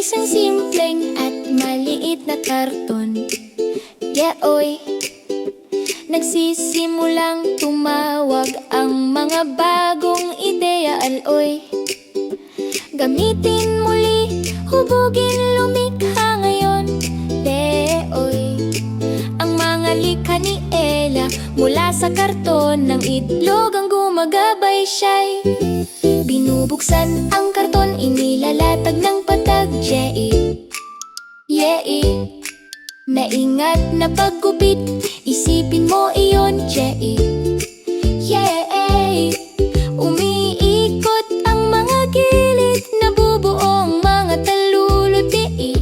Isang simpleng at maliit na karton. Oy, nagsisimulang tumawag ang mga bagong ideya, aloy. Gamitin muli, hubugin, lumikha ngayon, oy. Ang mga likha ni Ella mula sa karton ng itlog ang gumagabay siya'y binubuksan ang karton, inilalatag ng patag, maingat na paggupit, isipin mo iyon, umiikot ang mga gilid, nabubuong mga taluluti.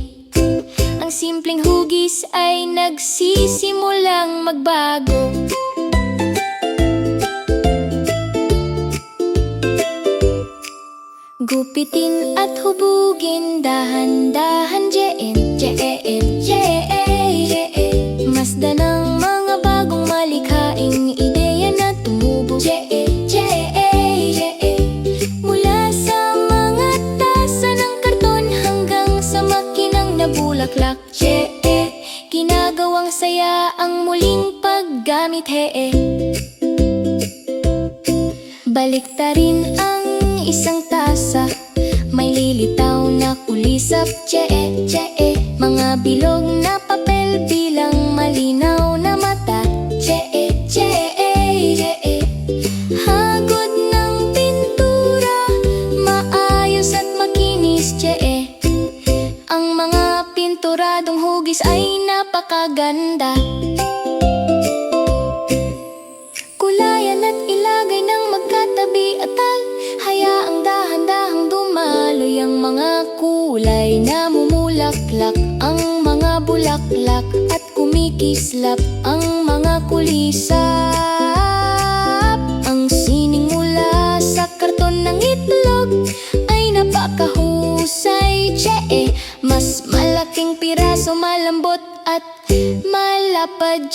Ang simpleng hugis ay nagsisimulang magbago. Gupitin at hubugin, dahan-dahan, masdan ang mga bagong malikhaing ideya na tumubo, mula sa mga tasa ng karton hanggang sa makinang nabulaklak, ginagawang saya ang muling paggamit, baliktarin ang isang tasa, may lilitaw na kulisap, mga bilog na papel bilang malinaw na mata, hagod ng pintura, maayos at makinis, ang mga pinturadong hugis ay napakaganda. Kulayan at ilagay ng magkatabi at hayaang dahan-dahang dumaloy ang mga kulay na mumulaklak, ang mga bulaklak at kumikislap ang mga kulisap. Ang sining mula sa karton ng itlog ay napakahusay, mas malaking piraso, malambot at malapad,